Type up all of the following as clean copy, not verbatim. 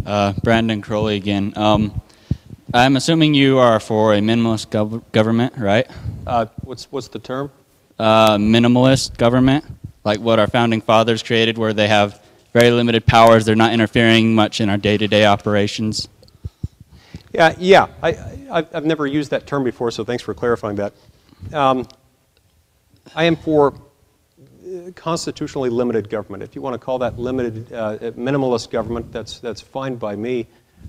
Brandon Crowley again. I'm assuming you are for a minimalist government, right? What's the term? Minimalist government, like what our founding fathers created, where they have very limited powers. They're not interfering much in our day-to-day operations. Yeah. I've never used that term before, so thanks for clarifying that. I am for constitutionally limited government. If you want to call that limited, minimalist government, that's fine by me.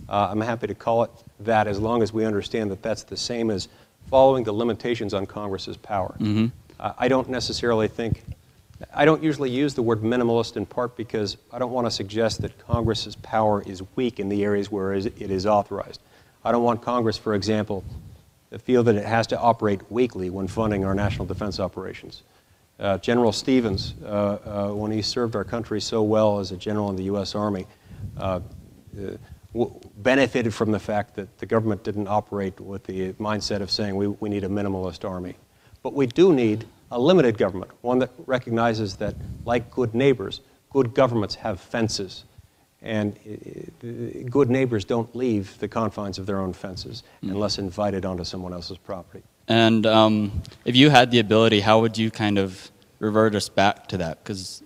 I'm happy to call it that, as long as we understand that that's the same as following the limitations on Congress's power. Mm-hmm. I don't necessarily think, I don't usually use the word minimalist, in part because I don't want to suggest that Congress's power is weak in the areas where it is authorized. I don't want Congress, for example, to feel that it has to operate weakly when funding our national defense operations. General Stevens, when he served our country so well as a general in the U.S. Army, benefited from the fact that the government didn't operate with the mindset of saying we need a minimalist army. But we do need a limited government, one that recognizes that, like good neighbors, good governments have fences. And good neighbors don't leave the confines of their own fences unless invited onto someone else's property. And if you had the ability, how would you kind of revert us back to that? Because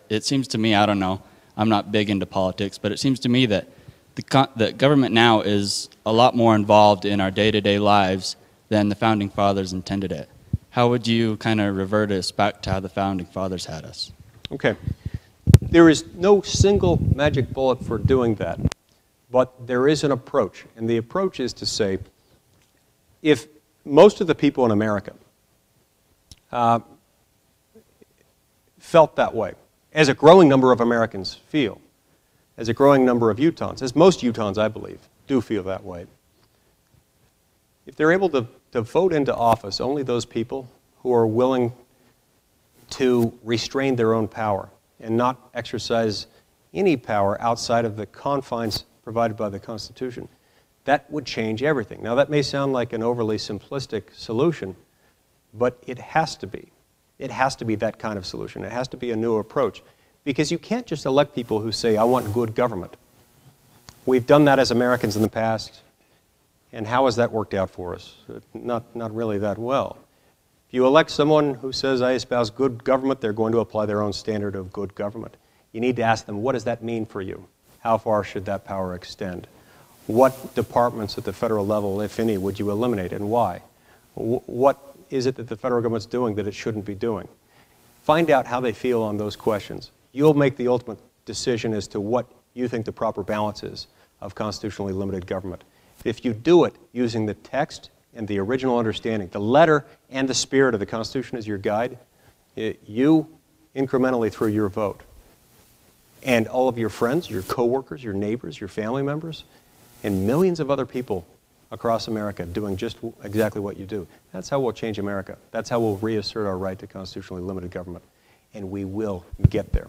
it seems to me, I don't know, I'm not big into politics, but it seems to me that the government now is a lot more involved in our day-to-day lives than the Founding Fathers intended it. How would you kind of revert us back to how the Founding Fathers had us? Okay. There is no single magic bullet for doing that, but there is an approach. And the approach is to say, if most of the people in America felt that way, as a growing number of Americans feel, as a growing number of Utahns, as most Utahns, I believe, do feel that way, if they're able to vote into office only those people who are willing to restrain their own power and not exercise any power outside of the confines provided by the Constitution, that would change everything. Now, that may sound like an overly simplistic solution, but it has to be. It has to be that kind of solution. It has to be a new approach, because you can't just elect people who say, I want good government. We've done that as Americans in the past, and how has that worked out for us? Not really that well. If you elect someone who says, I espouse good government, they're going to apply their own standard of good government. You need to ask them, what does that mean for you? How far should that power extend? What departments at the federal level, if any, would you eliminate, and why? What is it that the federal government's doing that it shouldn't be doing? Find out how they feel on those questions. You'll make the ultimate decision as to what you think the proper balance is of constitutionally limited government. If you do it using the text and the original understanding, the letter and the spirit of the Constitution as your guide, you incrementally through your vote, and all of your friends, your coworkers, your neighbors, your family members, and millions of other people across America doing just exactly what you do. That's how we'll change America. That's how we'll reassert our right to constitutionally limited government. And we will get there.